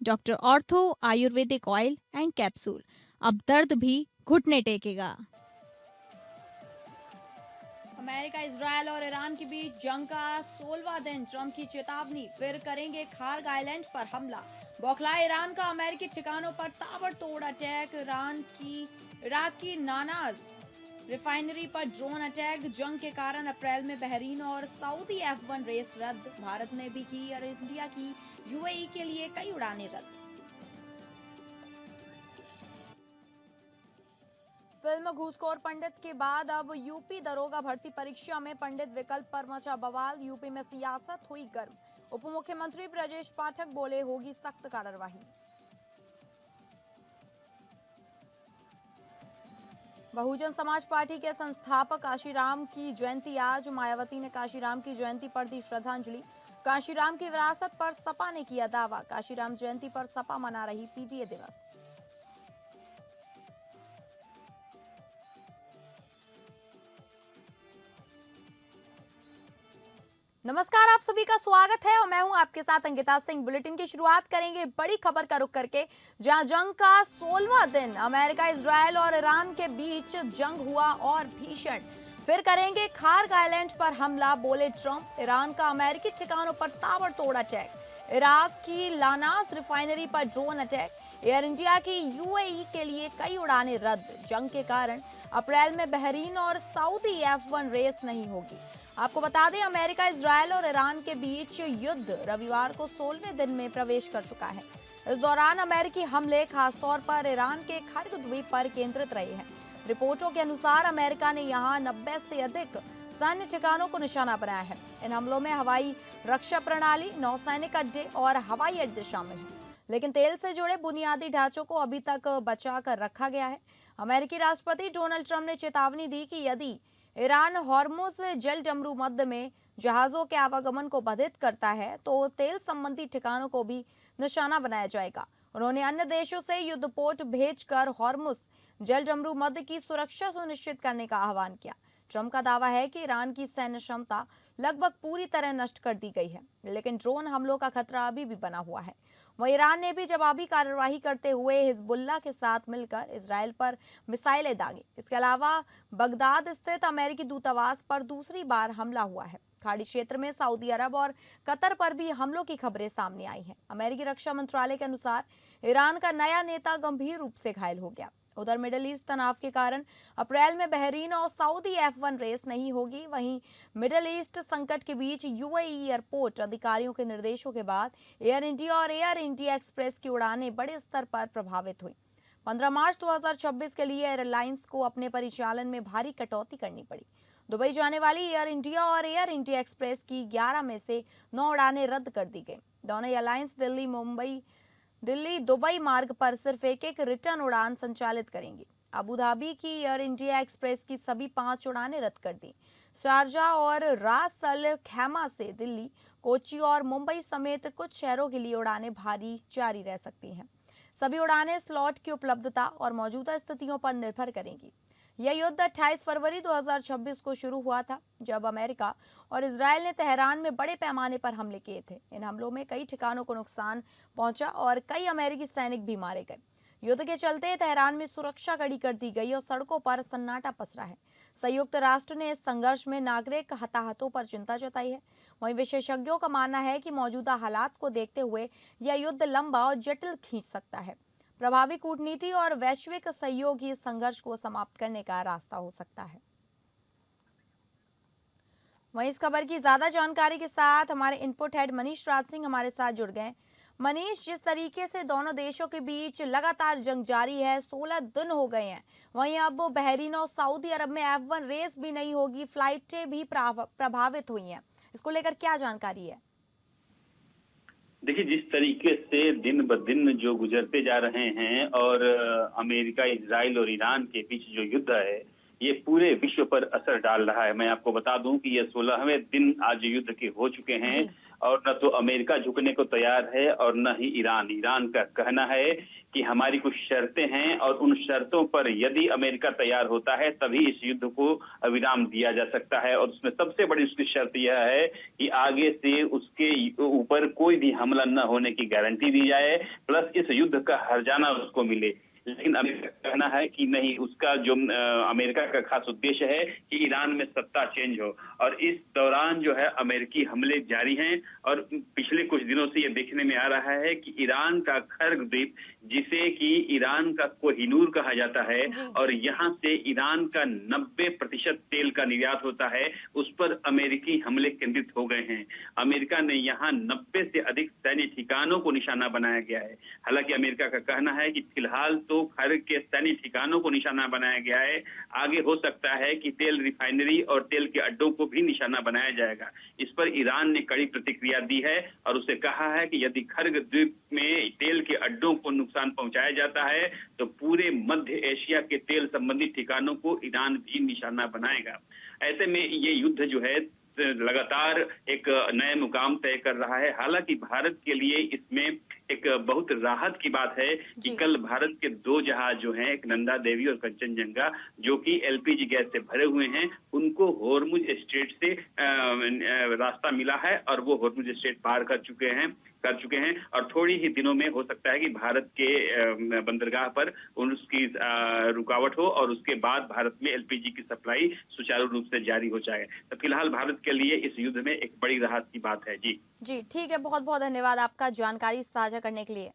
Doctor ortho Ayurvedic oil and capsule. अब दर्द भी घुटने टेकेगा। अमेरिका, इजरायल और ईरान के बीच जंग का 16वां दिन। ट्रंप की चेतावनी, फिर करेंगे खार्ग आइलैंड पर हमला। बौखलाए ईरान का अमेरिकी ठिकानों पर ताबड़तोड़ अटैक। इराक की नानाज रिफाइनरी पर ड्रोन अटैक। जंग के कारण अप्रैल में बहरीन और सऊदी F1 रेस रद्द। भारत ने भी की और इंडिया की यूएई के लिए कई उड़ानें रद्द। फिल्म घूसखोर पंडित के बाद अब यूपी दरोगा भर्ती परीक्षा में पंडित विकल्प पर मचा बवाल। यूपी में सियासत हुई गर्म। उप मुख्यमंत्री ब्रजेश पाठक बोले, होगी सख्त कार्रवाई। बहुजन समाज पार्टी के संस्थापक काशीराम की जयंती आज। मायावती ने काशीराम की जयंती पर दी श्रद्धांजलि। काशीराम की विरासत पर सपा ने किया दावा। काशीराम जयंती पर सपा मना रही पीटीए दिवस। नमस्कार, आप सभी का स्वागत है और मैं हूं आपके साथ अंकिता सिंह। बुलेटिन की शुरुआत करेंगे बड़ी खबर का रुख करके, जहां जंग का 16वां दिन। अमेरिका, इजरायल और ईरान के बीच जंग हुआ और भीषण। फिर करेंगे खार्ग आइलैंड पर हमला, बोले ट्रंप। ईरान का अमेरिकी ठिकानों पर ताबड़तोड़ अटैक। इराक की लानास रिफाइनरी पर ड्रोन अटैक। एयर इंडिया की यूएई के लिए कई उड़ानें रद्द। जंग के कारण अप्रैल में बहरीन और सऊदी F1 रेस नहीं होगी। आपको बता दें, अमेरिका, इजरायल और ईरान के बीच युद्ध रविवार को 16वें दिन में प्रवेश कर चुका है। इस दौरान अमेरिकी हमले खासतौर पर ईरान के खार्ग द्वीप पर केंद्रित रहे हैं। रिपोर्टों के अनुसार अमेरिका ने यहां 90 से अधिक सैन्य ठिकानों को निशाना बनाया है। इन हमलों में हवाई रक्षा प्रणाली, नौसैनिक अड्डे और हवाई अड्डे शामिल हैं। लेकिन तेल से जुड़े बुनियादी ढांचों को अभी तक बचा कर रखा गया है। अमेरिकी राष्ट्रपति डोनाल्ड ट्रंप ने चेतावनी दी कि यदि ईरान हॉर्मुज जल डमरू मध्य में जहाजों के आवागमन को बाधित करता है तो तेल संबंधी ठिकानों को भी निशाना बनाया जाएगा। उन्होंने अन्य देशों से युद्धपोत भेजकर हॉर्मुज जल डमरू मध्य की सुरक्षा सुनिश्चित करने का आह्वान किया। ट्रंप का दावा है कि ईरान की सैन्य क्षमता लगभग पूरी तरह नष्ट कर दी गई है, लेकिन ड्रोन हमलों का खतरा अभी भी बना हुआ है। वहीं ईरान ने भी जवाबी कार्रवाई करते हुए हिजबुल्लाह के साथ मिलकर इजरायल पर मिसाइलें दागी। इसके अलावा बगदाद स्थित अमेरिकी दूतावास पर दूसरी बार हमला हुआ है। खाड़ी क्षेत्र में सऊदी अरब और कतर पर भी हमलों की खबरें सामने आई हैं। अमेरिकी रक्षा मंत्रालय के अनुसार ईरान का नया नेता गंभीर रूप से घायल हो गया। उधर मिडिल ईस्ट तनाव के कारण अप्रैल में बहरीन और सऊदी F1 रेस नहीं होगी। वहीं मिडिल ईस्ट संकट के बीच यूएई एयरपोर्ट अधिकारियों के निर्देशों के बाद एयर इंडिया और एयर इंडिया एक्सप्रेस की उड़ानें बड़े स्तर पर प्रभावित हुई। 15 मार्च 2026 के लिए एयरलाइंस को अपने परिचालन में भारी कटौती करनी पड़ी। दुबई जाने वाली एयर इंडिया और एयर इंडिया एक्सप्रेस की 11 में से 9 उड़ानें रद्द कर दी गई। दोनों एयरलाइंस दिल्ली दुबई मार्ग पर सिर्फ एक रिटर्न उड़ान संचालित करेंगी। अबू धाबी की एयर इंडिया एक्सप्रेस की सभी 5 उड़ानें रद्द कर दी। शारजा और रास अल खैमा से दिल्ली, कोच्चि और मुंबई समेत कुछ शहरों के लिए उड़ानें भारी जारी रह सकती हैं। सभी उड़ानें स्लॉट की उपलब्धता और मौजूदा स्थितियों पर निर्भर करेंगी। यह युद्ध 28 फरवरी 2026 को शुरू हुआ था, जब अमेरिका और इजरायल ने तेहरान में बड़े पैमाने पर हमले किए थे। इन हमलों में कई ठिकानों को नुकसान पहुंचा और कई अमेरिकी सैनिक भी मारे गए। युद्ध के चलते तेहरान में सुरक्षा कड़ी कर दी गई और सड़कों पर सन्नाटा पसरा है। संयुक्त राष्ट्र ने इस संघर्ष में नागरिक हताहतों पर चिंता जताई है। वहीं विशेषज्ञों का मानना है कि मौजूदा हालात को देखते हुए यह युद्ध लंबा और जटिल खींच सकता है। प्रभावी कूटनीति और वैश्विक सहयोग ही इस संघर्ष को समाप्त करने का रास्ता हो सकता है। वहीं इस खबर की ज्यादा जानकारी के साथ हमारे इनपुट हेड मनीष राज सिंह हमारे साथ जुड़ गए। मनीष, जिस तरीके से दोनों देशों के बीच लगातार जंग जारी है, 16 दिन हो गए हैं, वहीं अब बहरीन और सऊदी अरब में F1 रेस भी नहीं होगी, फ्लाइटें भी प्रभावित हुई हैं। इसको लेकर क्या जानकारी है? देखिए, जिस तरीके से दिन ब दिन जो गुजरते जा रहे हैं और अमेरिका, इजराइल और ईरान के बीच जो युद्ध है, ये पूरे विश्व पर असर डाल रहा है। मैं आपको बता दूं कि ये 16वें दिन आज युद्ध के हो चुके हैं जी। और न तो अमेरिका झुकने को तैयार है और न ही ईरान। ईरान का कहना है कि हमारी कुछ शर्तें हैं और उन शर्तों पर यदि अमेरिका तैयार होता है तभी इस युद्ध को विराम दिया जा सकता है। और उसमें सबसे बड़ी उसकी शर्त यह है कि आगे से उसके ऊपर कोई भी हमला न होने की गारंटी दी जाए, प्लस इस युद्ध का हर्जाना उसको मिले। लेकिन अमेरिका का कहना है कि नहीं, उसका जो अमेरिका का खास उद्देश्य है कि ईरान में सत्ता चेंज हो। और इस दौरान जो है अमेरिकी हमले जारी हैं और पिछले कुछ दिनों से ये देखने में आ रहा है कि ईरान का खर्ग द्वीप, जिसे कि ईरान का कोहिनूर कहा जाता है जी। और यहाँ से ईरान का 90% तेल का निर्यात होता है, उस पर अमेरिकी हमले केंद्रित हो गए हैं। अमेरिका ने यहाँ 90 से अधिक सैन्य ठिकानों को निशाना बनाया गया है। हालांकि अमेरिका का कहना है कि फिलहाल तो खर्ग के सैन्य ठिकानों को निशाना बनाया गया है, आगे हो सकता है कि तेल रिफाइनरी और तेल के अड्डों को भी निशाना बनाया जाएगा। इस पर ईरान ने कड़ी प्रतिक्रिया दी है और उसे कहा है कि यदि खर्ग द्वीप में तेल के अड्डों को नुकसान पहुंचाया जाता है तो पूरे मध्य एशिया के तेल संबंधी ठिकानों को ईरान भी निशाना बनाएगा। ऐसे में ये युद्ध जो है लगातार एक नए मुकाम तय कर रहा है। हालांकि भारत के लिए इसमें एक बहुत राहत की बात है कि जी। कल भारत के 2 जहाज जो हैं, एक नंदा देवी और कंचनजंगा, जो कि एलपीजी गैस से भरे हुए हैं, उनको होर्मुज स्ट्रेट से रास्ता मिला है और वो होर्मुज स्ट्रेट पार कर चुके हैं और थोड़ी ही दिनों में हो सकता है कि भारत के बंदरगाह पर उसकी रुकावट हो और उसके बाद भारत में एलपीजी की सप्लाई सुचारू रूप से जारी हो जाए। तो फिलहाल भारत के लिए इस युद्ध में एक बड़ी राहत की बात है। जी जी, ठीक है। बहुत-बहुत धन्यवाद आपका जानकारी साझा करने के लिए।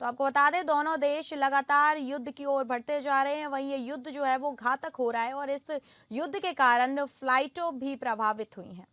तो आपको बता दें, दोनों देश लगातार युद्ध की ओर बढ़ते जा रहे हैं। वहीं ये युद्ध जो है वो घातक हो रहा है और इस युद्ध के कारण फ्लाइटों भी प्रभावित हुई हैं।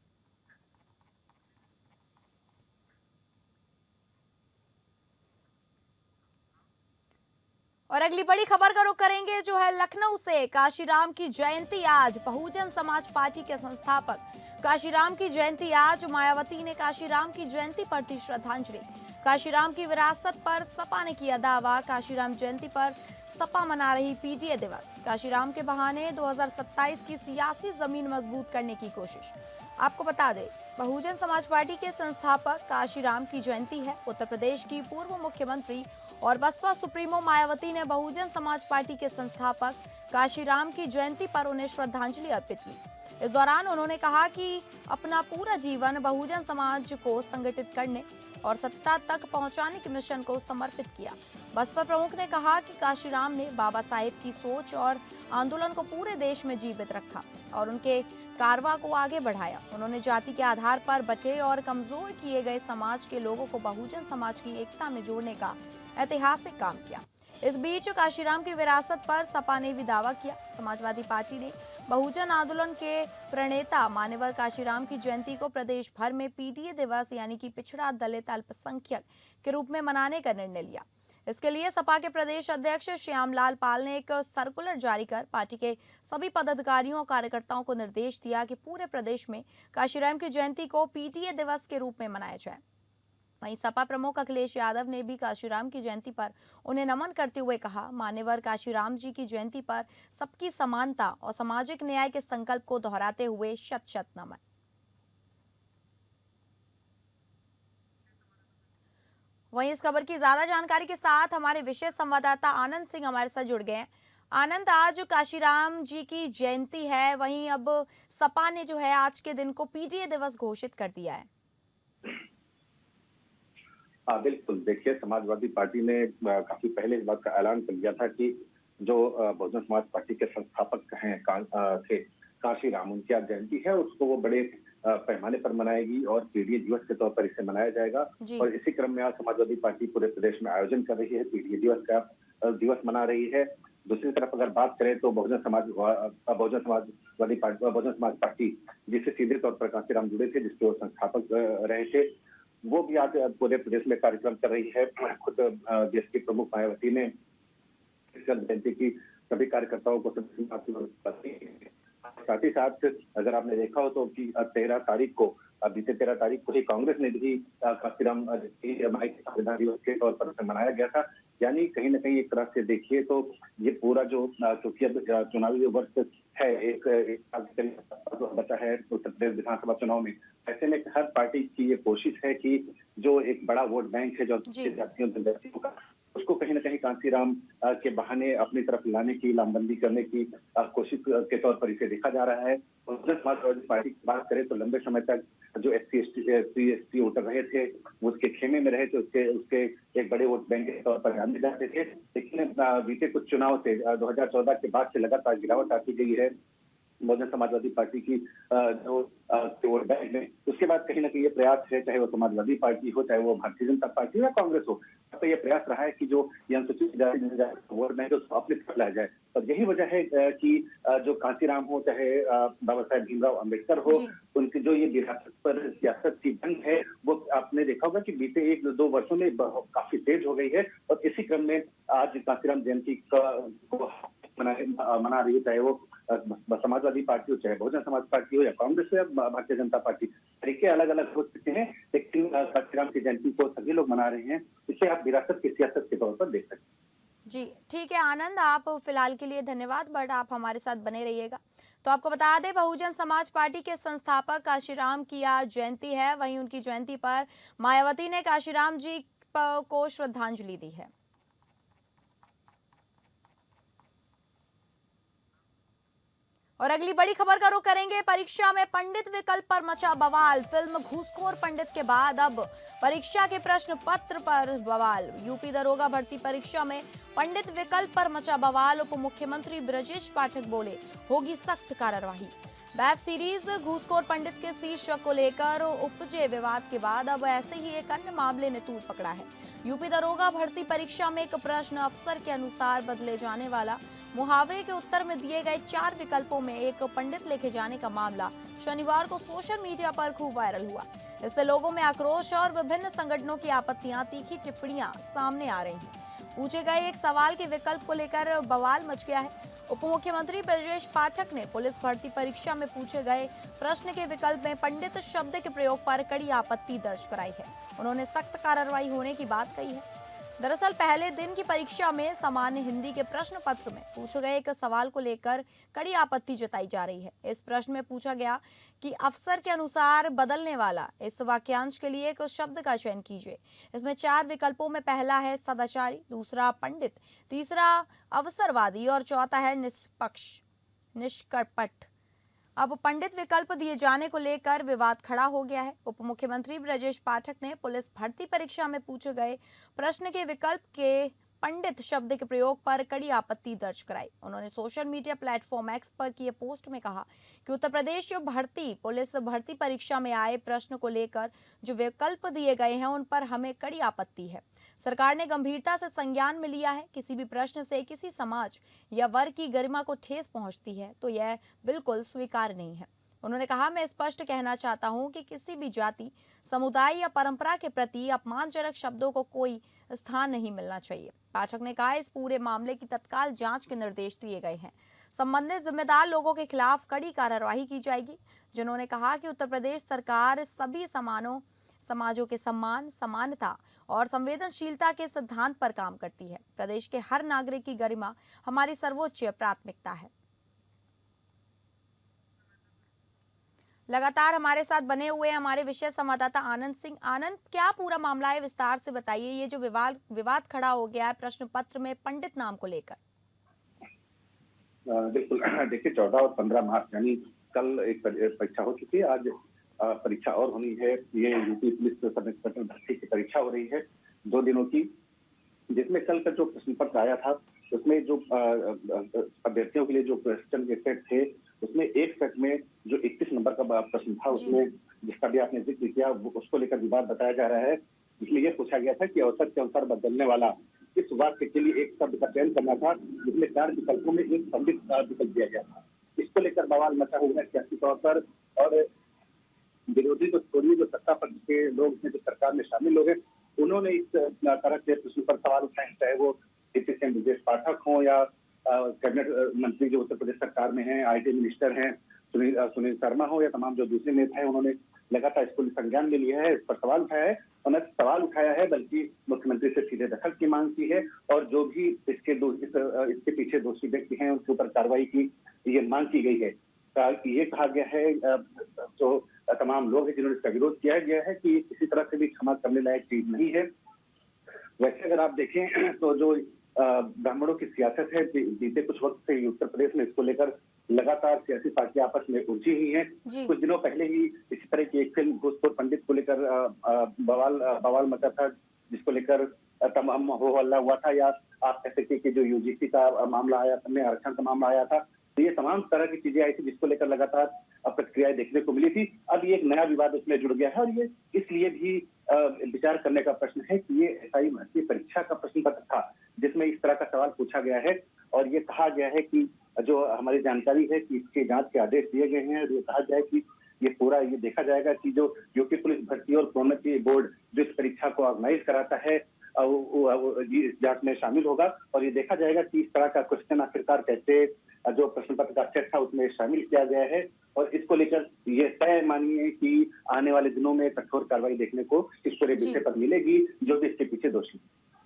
और अगली बड़ी खबर का रुख करेंगे जो है लखनऊ से। काशीराम की जयंती आज, बहुजन समाज पार्टी के संस्थापक काशीराम की जयंती आज। मायावती ने काशीराम की जयंती पर दी श्रद्धांजलि। काशीराम की विरासत पर सपा ने किया दावा। काशीराम जयंती पर सपा मना रही पीटीए दिवस। काशीराम के बहाने 2027 की सियासी जमीन मजबूत करने की कोशिश। आपको बता दें, बहुजन समाज पार्टी के संस्थापक काशीराम की जयंती है। उत्तर प्रदेश की पूर्व मुख्यमंत्री और बसपा सुप्रीमो मायावती ने बहुजन समाज पार्टी के संस्थापक काशीराम की जयंती पर उन्हें श्रद्धांजलि अर्पित की। इस दौरान उन्होंने कहा कि अपना पूरा जीवन बहुजन समाज को संगठित करने और सत्ता तक पहुंचाने के मिशन को समर्पित किया। बसपा प्रमुख ने कहा कि काशीराम ने बाबा साहेब की सोच और आंदोलन को पूरे देश में जीवित रखा और उनके कारवा को आगे बढ़ाया। उन्होंने जाति के आधार पर बटे और कमजोर किए गए समाज के लोगों को बहुजन समाज की एकता में जोड़ने का ऐतिहासिक काम किया। इस बीच काशीराम की विरासत पर सपा ने भी दावा किया। समाजवादी पार्टी ने बहुजन आंदोलन के प्रणेता मान्यवर काशीराम की जयंती को प्रदेश भर में पीटीए दिवस यानी कि पिछड़ा दलित अल्पसंख्यक के रूप में मनाने का निर्णय लिया। इसके लिए सपा के प्रदेश अध्यक्ष श्यामलाल पाल ने एक सर्कुलर जारी कर पार्टी के सभी पदाधिकारियों और कार्यकर्ताओं को निर्देश दिया कि पूरे प्रदेश में काशीराम की जयंती को पीटीए दिवस के रूप में मनाया जाए। वहीं सपा प्रमुख अखिलेश यादव ने भी काशीराम की जयंती पर उन्हें नमन करते हुए कहा, मान्यवर काशीराम जी की जयंती पर सबकी समानता और सामाजिक न्याय के संकल्प को दोहराते हुए शत शत नमन। वहीं इस खबर की ज्यादा जानकारी के साथ हमारे विशेष संवाददाता आनंद सिंह हमारे साथ जुड़ गए हैं। आनंद, आज काशीराम जी की जयंती है, वहीं अब सपा ने जो है आज के दिन को पीटीए दिवस घोषित कर दिया है। हाँ बिल्कुल, देखिए समाजवादी पार्टी ने काफी पहले इस बात का ऐलान कर दिया था कि जो बहुजन समाज पार्टी के संस्थापक हैं थे काशीराम, उनकी आज जयंती है, उसको वो बड़े पैमाने पर मनाएगी और पीटीए दिवस के तौर पर इसे मनाया जाएगा। और इसी क्रम में आज समाजवादी पार्टी पूरे प्रदेश में आयोजन कर रही है, पीटीए दिवस का दिवस मना रही है। दूसरी तरफ अगर बात करें तो बहुजन समाज पार्टी जिससे सीधे तौर पर काशीराम जुड़े थे, जिसके वो संस्थापक रहे थे, वो भी आज पूरे प्रदेश में कार्यक्रम कर रही है। खुद देश की प्रमुख मायावती ने जयंती की सभी कार्यकर्ताओं को साथ ही साथ अगर आपने देखा हो तो कि 13 तारीख को, बीते 13 तारीख को ही कांग्रेस ने भी काशीराम संविधान दिवस के तौर पर मनाया गया था। यानी कहीं ना कहीं एक तरह से देखिए तो ये पूरा जो चूंकि अब चुनावी वर्ष है, एक साल के करीब बचा है उत्तर प्रदेश विधानसभा चुनाव में। ऐसे में हर पार्टी की ये कोशिश है कि जो एक बड़ा वोट बैंक है जो जी। जातियों जनजातियों का, उसको कहीं न कहीं कांशीराम के बहाने अपनी तरफ लाने की, लामबंदी करने की कोशिश के तौर पर इसे देखा जा रहा है। बहुजन समाजवादी पार्टी की बात करें तो लंबे समय तक जो एससी वोटर रहे थे, वो उसके खेमे में रहे थे, उसके एक बड़े वोट बैंक के तौर पर जाने जाते थे। लेकिन बीते कुछ चुनाव से 2014 के बाद से लगातार गिरावट आती गई है बहुजन समाजवादी पार्टी की जो वोट बैंक में। उसके बाद कहीं न कहीं ये प्रयास है, चाहे वो समाजवादी पार्टी हो, चाहे वो भारतीय जनता पार्टी हो या कांग्रेस हो, तो ये प्रयास रहा है कि जो ये अनुसूचित जाति जनजाति वोट बैंक है उसको अपनी तरफ लाया जाए। और यही वजह है कि जो कांशीराम हो, चाहे बाबा साहेब भीमराव अम्बेडकर हो, जी। उनकी जो ये विरासत पर सियासत की जंग है, वो आपने देखा होगा कि बीते 1-2 वर्षों में काफी तेज हो गई है। और इसी क्रम में आज कांशीराम जयंती को मना रही है, चाहे वो समाजवादी पार्टी हो, चाहे बहुजन समाज पार्टी हो या कांग्रेस हो या भारतीय जनता पार्टी। तरीके अलग अलग हो सकते हैं, लेकिन कांशीराम की जयंती को सभी लोग मना रहे हैं। इसे आप विरासत की सियासत के तौर पर देख सकते हैं। जी, ठीक है आनंद, आप फिलहाल के लिए धन्यवाद, बट आप हमारे साथ बने रहिएगा। तो आपको बता दें, बहुजन समाज पार्टी के संस्थापक काशीराम की आज जयंती है। वहीं उनकी जयंती पर मायावती ने काशीराम जी को श्रद्धांजलि दी है। और अगली बड़ी खबर का रुख करेंगे। परीक्षा में पंडित विकल्प पर मचा बवाल। फिल्म घूसखोर पंडित के बाद अब परीक्षा के प्रश्न पत्र पर बवाल। यूपी दरोगा भर्ती परीक्षा में पंडित विकल्प पर मचा बवाल। उप मुख्यमंत्री ब्रजेश पाठक बोले, होगी सख्त कार्रवाई। वेब सीरीज घूसखोर पंडित के शीर्षक को लेकर उपजे विवाद के बाद अब ऐसे ही एक अन्य मामले ने तूल पकड़ा है। यूपी दरोगा भर्ती परीक्षा में एक प्रश्न अफसर के अनुसार बदले जाने वाला मुहावरे के उत्तर में दिए गए 4 विकल्पों में एक पंडित लिखे जाने का मामला शनिवार को सोशल मीडिया पर खूब वायरल हुआ। इससे लोगों में आक्रोश और विभिन्न संगठनों की आपत्तियां, तीखी टिप्पणियां सामने आ रही हैं। पूछे गए एक सवाल के विकल्प को लेकर बवाल मच गया है। उप मुख्यमंत्री ब्रजेश पाठक ने पुलिस भर्ती परीक्षा में पूछे गए प्रश्न के विकल्प में पंडित शब्द के प्रयोग पर कड़ी आपत्ति दर्ज कराई है। उन्होंने सख्त कार्रवाई होने की बात कही है। दरअसल पहले दिन की परीक्षा में सामान्य हिंदी के प्रश्न पत्र में पूछे गए एक सवाल को लेकर कड़ी आपत्ति जताई जा रही है। इस प्रश्न में पूछा गया कि अफसर के अनुसार बदलने वाला इस वाक्यांश के लिए एक शब्द का चयन कीजिए। इसमें 4 विकल्पों में पहला है सदाचारी, दूसरा पंडित, तीसरा अवसरवादी और चौथा है निष्पक्ष, निष्कपट। अब पंडित विकल्प दिए जाने को लेकर विवाद खड़ा हो गया है। उप मुख्यमंत्री ब्रजेश पाठक ने पुलिस भर्ती परीक्षा में पूछे गए प्रश्न के विकल्प के पंडित शब्द के प्रयोग पर कड़ी आपत्ति दर्ज कराई। उन्होंने सोशल मीडिया प्लेटफॉर्म एक्स पर किए पोस्ट में कहा कि उत्तर प्रदेश पुलिस भर्ती परीक्षा में आए प्रश्न को लेकर जो विकल्प दिए गए हैं उन पर हमें कड़ी आपत्ति है। सरकार ने गंभीरता से संज्ञान में लिया है। किसी भी प्रश्न से किसी समाज या वर्ग की गरिमा को ठेस पहुंचती है तो यह बिल्कुल स्वीकार्य नहीं है। उन्होंने कहा, मैं स्पष्ट कहना चाहता हूं कि किसी भी जाति, समुदाय या परंपरा के प्रति अपमानजनक शब्दों को कोई स्थान नहीं मिलना चाहिए। पाठक ने कहा, इस पूरे मामले की तत्काल जांच के निर्देश दिए गए हैं। संबंधित जिम्मेदार लोगों के खिलाफ कड़ी कार्रवाई की जाएगी। जिन्होंने कहा कि उत्तर प्रदेश सरकार सभी समाजों के सम्मान, समानता और संवेदनशीलता के सिद्धांत पर काम करती है। प्रदेश के हर नागरिक की गरिमा हमारी सर्वोच्च प्राथमिकता है। लगातार हमारे साथ बने हुए हमारे विशेष संवाददाता आनंद सिंह। आनंद, क्या पूरा मामला है, विस्तार से बताइए। ये जो विवाद खड़ा हो गया है प्रश्न पत्र में पंडित नाम को लेकर। बिल्कुल, देखिए 14 और 15 मार्च यानी कल एक परीक्षा हो चुकी है। आज परीक्षा और होनी है। ये यूपी पुलिस सब इंस्पेक्टर भर्ती की परीक्षा हो रही है 2 दिनों की, जिसमें कल का जो प्रश्न पत्र आया था उसमें जो अभ्यर्थियों के लिए जो क्वेश्चन के सेट थे उसमें एक सेट में जो 21 नंबर का प्रश्न था उसमें जिसका भी आपने जिक्र किया उसको लेकर विवाद बताया जा रहा है। इसलिए ये पूछा गया था कि अवसर के अनुसार बदलने वाला इस वाक्य के लिए एक शब्द का चयन करना था, जिसमें 4 विकल्पों में एक पंडित विकल्प दिया गया था। इसको लेकर बवाल मचा हुआ है सियासी तौर पर। और विरोधी तो छोड़िए, जो सत्ता पक्ष के लोग हैं, जो सरकार में शामिल लोग हैं, उन्होंने इस तरह के प्रश्न पर सवाल उठाए, चाहे वो ब्रजेश पाठक हो या कैबिनेट मंत्री जो उत्तर प्रदेश सरकार में हैं, IT मिनिस्टर हैं सुनील शर्मा हो या तमाम जो दूसरे नेता हैं, उन्होंने लगातार इसको संज्ञान में लिया है, इस पर सवाल उठाया है और न सवाल उठाया है बल्कि मुख्यमंत्री से सीधे दखल की मांग की है और जो भी इसके पीछे दोषी व्यक्ति हैं उनके ऊपर कार्रवाई की ये मांग की गई है। ये कहा गया है जो तमाम लोग हैं जिन्होंने इसका विरोध किया गया है कि किसी तरह से भी क्षमा करने लायक चीज नहीं है। वैसे अगर आप देखें तो जो ब्राह्मणों की सियासत है बीते कुछ वक्त से उत्तर प्रदेश में इसको लेकर लगातार सियासी पार्टियां आपस में उलझी हुई हैं। कुछ दिनों पहले ही इसी तरह की एक फिल्म घूसखोर पंडित को लेकर बवाल मचा था, जिसको लेकर तमाम हो हल्ला हुआ था, या आप कह सकते कि जो यूजीसी का मामला आया था, आरक्षण का मामला आया था, तो ये तमाम तरह की चीजें आई थी जिसको लेकर लगातार प्रतिक्रियाएं देखने को मिली थी। अब ये एक नया विवाद उसमें जुड़ गया है और ये इसलिए भी विचार करने का प्रश्न है कि ये एसआई भर्ती परीक्षा का प्रश्न पत्र था जिसमें इस तरह का सवाल पूछा गया है और ये कहा गया है कि जो हमारी जानकारी है कि इसके जांच के आदेश दिए गए हैं और ये कहा गया है कि ये पूरा ये देखा जाएगा कि जो यूपी पुलिस भर्ती और प्रोन्नति बोर्ड जो इस परीक्षा को ऑर्गेनाइज कराता है इस जांच में शामिल होगा और ये देखा जाएगा कि इस तरह का क्वेश्चन आखिरकार कैसे जो प्रश्न पत्र का सेट था उसमें शामिल किया गया है और इसको लेकर ये तय मानिए कि आने वाले दिनों में कठोर कार्रवाई देखने को इस पूरे विषय पर मिलेगी जो भी इसके पीछे दोषी।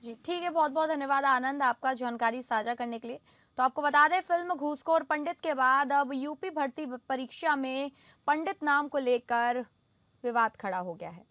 जी ठीक है, बहुत बहुत धन्यवाद आनंद आपका जानकारी साझा करने के लिए। तो आपको बता दें, फिल्म घूसखोर पंडित के बाद अब यूपी भर्ती परीक्षा में पंडित नाम को लेकर विवाद खड़ा हो गया है।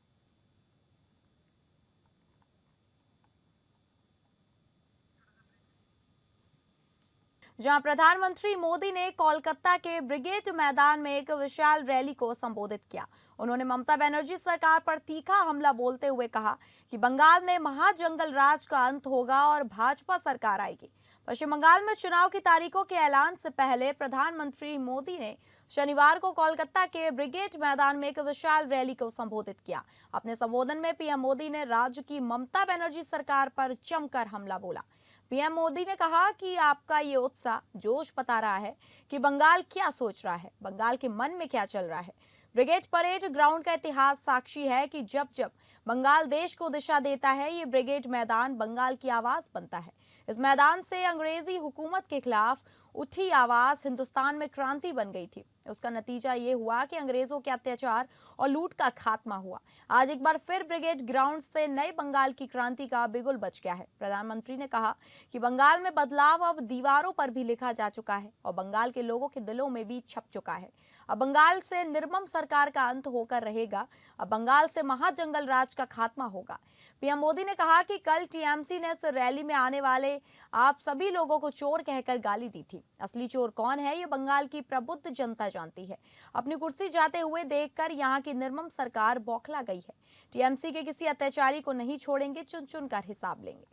जहां प्रधानमंत्री मोदी ने कोलकाता के ब्रिगेड मैदान में एक विशाल रैली को संबोधित किया। उन्होंने ममता बनर्जी सरकार पर तीखा हमला बोलते हुए कहा कि बंगाल में महाजंगल राज का अंत होगा और भाजपा सरकार आएगी। पश्चिम बंगाल में चुनाव की तारीखों के ऐलान से पहले प्रधानमंत्री मोदी ने शनिवार को कोलकाता के ब्रिगेड मैदान में एक विशाल रैली को संबोधित किया। अपने संबोधन में पीएम मोदी ने राज्य की ममता बनर्जी सरकार पर जमकर हमला बोला। पीएम मोदी ने कहा कि आपका ये उत्साह जोश बता रहा है कि बंगाल क्या सोच रहा है, बंगाल के मन में क्या चल रहा है। ब्रिगेड परेड ग्राउंड का इतिहास साक्षी है कि जब जब बंगाल देश को दिशा देता है, ये ब्रिगेड मैदान बंगाल की आवाज बनता है। इस मैदान से अंग्रेजी हुकूमत के खिलाफ उठी आवाज हिंदुस्तान में क्रांति बन गई थी। उसका नतीजा ये हुआ कि अंग्रेजों के अत्याचार और लूट का खात्मा हुआ। आज एक बार फिर ब्रिगेड ग्राउंड से नए बंगाल की क्रांति का बिगुल बज गया है। प्रधानमंत्री ने कहा कि बंगाल में बदलाव अब दीवारों पर भी लिखा जा चुका है और बंगाल के लोगों के दिलों में भी छप चुका है। अब बंगाल से निर्मम सरकार का अंत होकर रहेगा। अब बंगाल से महाजंगल राज का खात्मा होगा। पीएम मोदी ने कहा कि कल टीएमसी ने इस रैली में आने वाले आप सभी लोगों को चोर कहकर गाली दी थी। असली चोर कौन है ये बंगाल की प्रबुद्ध जनता जानती है। अपनी कुर्सी जाते हुए देखकर यहाँ की निर्मम सरकार बौखला गई है। टीएमसी के किसी अत्याचारी को नहीं छोड़ेंगे, चुन चुन कर हिसाब लेंगे।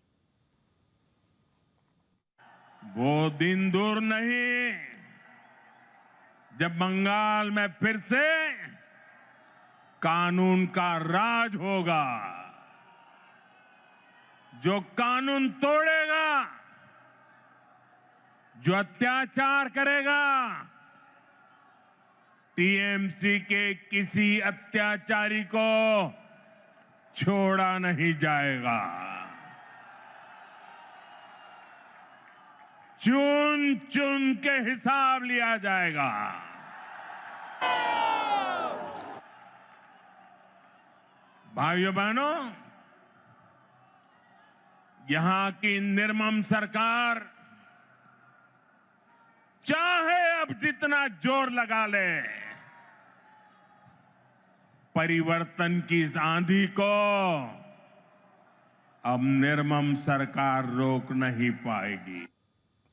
वो दिन दूर नहीं जब बंगाल में फिर से कानून का राज होगा। जो कानून तोड़ेगा, जो अत्याचार करेगा, टीएमसी के किसी अत्याचारी को छोड़ा नहीं जाएगा। चुन चुन के हिसाब लिया जाएगा। भाइयों बहनों, यहां की निर्मम सरकार चाहे अब जितना जोर लगा ले, परिवर्तन की इस आंधी को अब निर्मम सरकार रोक नहीं पाएगी।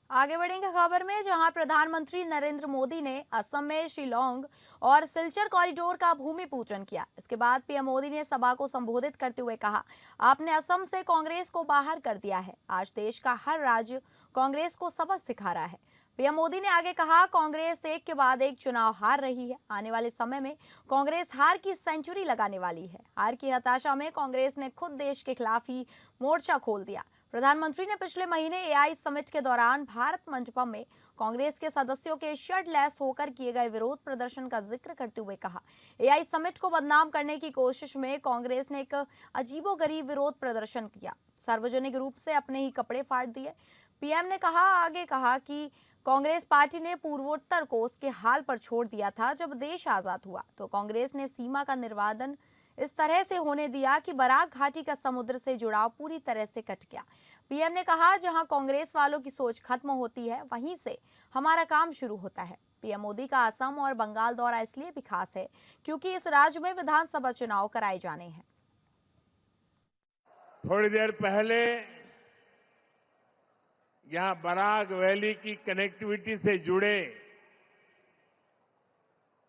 आगे बढ़ेंगे खबर में, जहां प्रधानमंत्री नरेंद्र मोदी ने असम में शिलोंग और सिलचर कॉरिडोर का भूमि पूजन किया। इसके बाद पीएम मोदी ने सभा को संबोधित करते हुए कहा, आपने असम से कांग्रेस को बाहर कर दिया है। आज देश का हर राज्य कांग्रेस को सबक सिखा रहा है। पीएम मोदी ने आगे कहा, कांग्रेस एक के बाद एक चुनाव हार रही है। आने वाले समय में कांग्रेस हार की सेंचुरी लगाने वाली है। हार की हताशा में कांग्रेस ने खुद देश के खिलाफ ही मोर्चा खोल दिया। प्रधानमंत्री ने पिछले महीने एआई समिट के दौरान भारत मंडपम में कांग्रेस के सदस्यों के शर्टलेस होकर किए गए विरोध प्रदर्शन का जिक्र करते हुए कहा, एआई समिट को बदनाम करने की कोशिश में कांग्रेस ने एक अजीबोगरीब विरोध प्रदर्शन किया। सार्वजनिक रूप से अपने ही कपड़े फाड़ दिए। पीएम ने आगे कहा कि कांग्रेस पार्टी ने पूर्वोत्तर को उसके हाल पर छोड़ दिया था जब देश आजाद हुआ, तो कांग्रेस ने सीमा का निर्वाधन इस तरह से होने दिया कि बराक घाटी का समुद्र से जुड़ाव पूरी तरह से कट गया। पीएम ने कहा, जहां कांग्रेस वालों की सोच खत्म होती है वहीं से हमारा काम शुरू होता है। पीएम मोदी का असम और बंगाल दौरा इसलिए भी खास है क्योंकि इस राज्य में विधानसभा चुनाव कराए जाने हैं। थोड़ी देर पहले यहां बराक वैली की कनेक्टिविटी से जुड़े,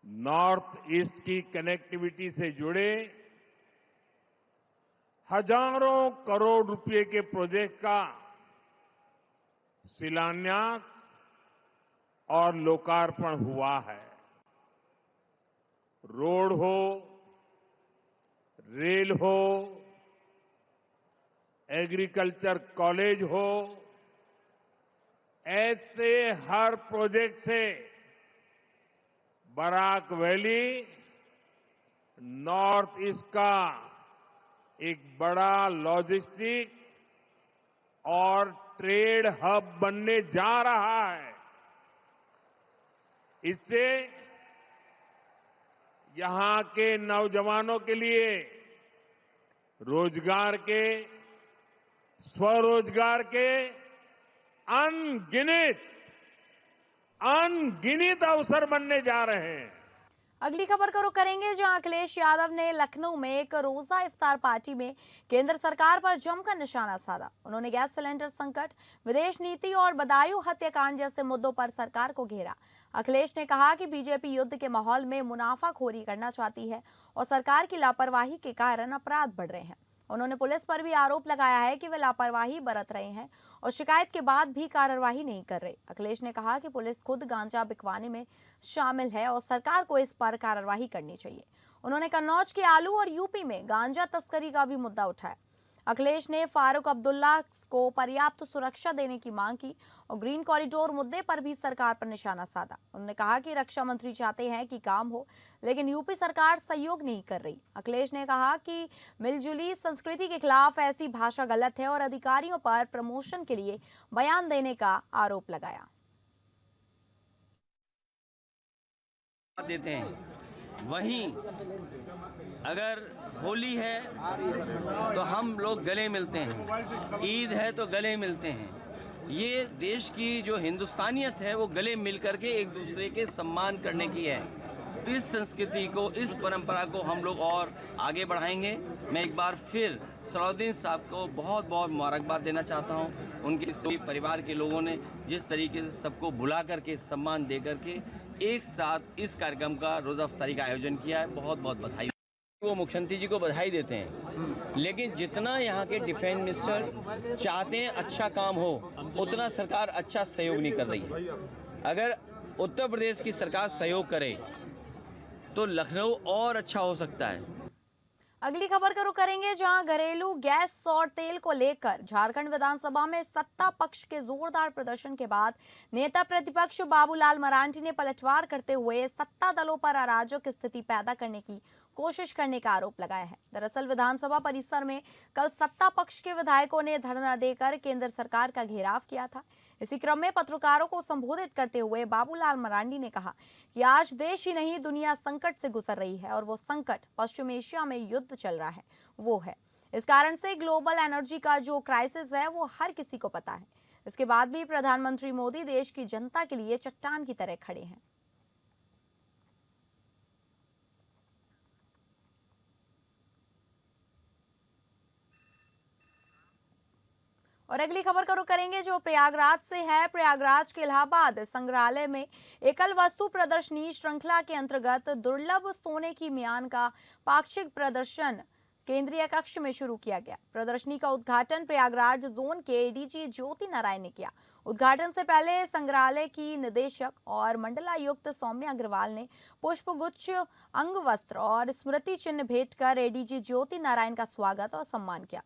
नॉर्थ ईस्ट की कनेक्टिविटी से जुड़े हजारों करोड़ रुपए के प्रोजेक्ट का शिलान्यास और लोकार्पण हुआ है। रोड हो, रेल हो, एग्रीकल्चर कॉलेज हो, ऐसे हर प्रोजेक्ट से बराक वैली नॉर्थ ईस्ट का एक बड़ा लॉजिस्टिक और ट्रेड हब बनने जा रहा है। इससे यहां के नौजवानों के लिए रोजगार के, स्वरोजगार के अनगिनत अवसर बनने जा रहे हैं। अगली खबर का रुख करेंगे, जहां अखिलेश यादव ने लखनऊ में एक रोजा इफ्तार पार्टी में केंद्र सरकार पर जमकर निशाना साधा। उन्होंने गैस सिलेंडर संकट, विदेश नीति और बदायूं हत्याकांड जैसे मुद्दों पर सरकार को घेरा। अखिलेश ने कहा कि बीजेपी युद्ध के माहौल में मुनाफाखोरी करना चाहती है और सरकार की लापरवाही के कारण अपराध बढ़ रहे हैं। उन्होंने पुलिस पर भी आरोप लगाया है कि वे लापरवाही बरत रहे हैं और शिकायत के बाद भी कार्रवाई नहीं कर रहे। अखिलेश ने कहा कि पुलिस खुद गांजा बिकवाने में शामिल है और सरकार को इस पर कार्रवाई करनी चाहिए। उन्होंने कन्नौज के आलू और यूपी में गांजा तस्करी का भी मुद्दा उठाया। अखिलेश ने फारूक अब्दुल्ला को पर्याप्त सुरक्षा देने की मांग की और ग्रीन कॉरिडोर मुद्दे पर भी सरकार पर निशाना साधा। उन्होंने कहा कि रक्षा मंत्री चाहते हैं कि काम हो, लेकिन यूपी सरकार सहयोग नहीं कर रही। अखिलेश ने कहा कि मिलजुली संस्कृति के खिलाफ ऐसी भाषा गलत है और अधिकारियों पर प्रमोशन के लिए बयान देने का आरोप लगाया। देते हैं, वहीं अगर होली है तो हम लोग गले मिलते हैं, ईद है तो गले मिलते हैं। ये देश की जो हिंदुस्तानियत है वो गले मिल करके एक दूसरे के सम्मान करने की है। इस संस्कृति को, इस परंपरा को हम लोग और आगे बढ़ाएंगे। मैं एक बार फिर सलाउद्दीन साहब को बहुत बहुत मुबारकबाद देना चाहता हूँ। उनके सभी परिवार के लोगों ने जिस तरीके से सबको बुला करके, सम्मान दे करके एक साथ इस कार्यक्रम का रोज़ा इफ्तारी का आयोजन किया है, बहुत बहुत बधाई। वो मुख्यमंत्री जी को बधाई देते हैं, लेकिन जितना यहाँ के डिफेंस मिनिस्टर चाहते हैं अच्छा काम हो, उतना सरकार अच्छा सहयोग नहीं कर रही है। अगर उत्तर प्रदेश की सरकार सहयोग करे तो लखनऊ और अच्छा हो सकता है। अगली खबर का रुख करेंगे, जहां घरेलू गैस और तेल को लेकर झारखंड विधानसभा में सत्ता पक्ष के जोरदार प्रदर्शन के बाद नेता प्रतिपक्ष बाबूलाल मरांडी ने पलटवार करते हुए सत्ता दलों पर अराजक स्थिति पैदा करने की कोशिश करने का आरोप लगाया है। दरअसल विधानसभा परिसर में कल सत्ता पक्ष के विधायकों ने धरना देकर केंद्र सरकार का घेराव किया था। इसी क्रम में पत्रकारों को संबोधित करते हुए बाबूलाल मरांडी ने कहा कि आज देश ही नहीं दुनिया संकट से गुजर रही है और वो संकट पश्चिम एशिया में युद्ध चल रहा है वो है। इस कारण से ग्लोबल एनर्जी का जो क्राइसिस है वो हर किसी को पता है। इसके बाद भी प्रधानमंत्री मोदी देश की जनता के लिए चट्टान की तरह खड़े हैं। और अगली खबर का रुख करेंगे, जो प्रयागराज से है। प्रयागराज के इलाहाबाद संग्रहालय में एकल वस्तु प्रदर्शनी श्रृंखला के अंतर्गत दुर्लभ सोने की म्यान का पाक्षिक प्रदर्शन केंद्रीय कक्ष में शुरू किया गया। प्रदर्शनी का उद्घाटन प्रयागराज जोन के एडीजी ज्योति नारायण ने किया। उद्घाटन से पहले संग्रहालय की निदेशक और मंडलायुक्त सौम्या अग्रवाल ने पुष्पगुच्छ, अंग वस्त्र और स्मृति चिन्ह भेंट कर एडीजी ज्योति नारायण का स्वागत और सम्मान किया।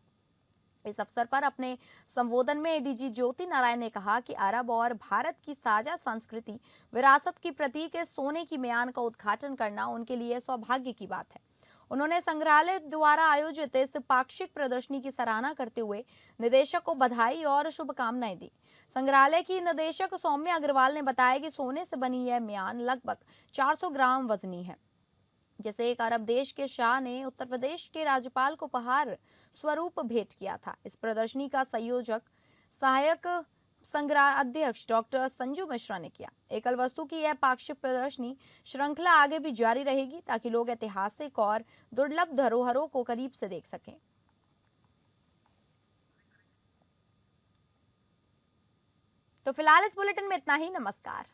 इस अवसर पर अपने संबोधन में एडीजी ज्योति नारायण ने कहा कि अरब और भारत की साझा संस्कृति विरासत की प्रतीक सोने की म्यान का उद्घाटन करना उनके लिए सौभाग्य की बात है। उन्होंने संग्रहालय द्वारा आयोजित इस पाक्षिक प्रदर्शनी की सराहना करते हुए निदेशक को बधाई और शुभकामनाएं दी। संग्रहालय की निदेशक सौम्या अग्रवाल ने बताया कि सोने से बनी यह म्यान लगभग 400 ग्राम वजनी है, जिसे एक अरब देश के शाह ने उत्तर प्रदेश के राज्यपाल को उपहार स्वरूप भेंट किया था। इस प्रदर्शनी का संयोजक सहायक संग्रह अध्यक्ष डॉक्टर संजू मिश्रा ने किया। एकल वस्तु की यह पाक्षिक प्रदर्शनी श्रृंखला आगे भी जारी रहेगी ताकि लोग ऐतिहासिक और दुर्लभ धरोहरों को करीब से देख सकें। तो फिलहाल इस बुलेटिन में इतना ही। नमस्कार।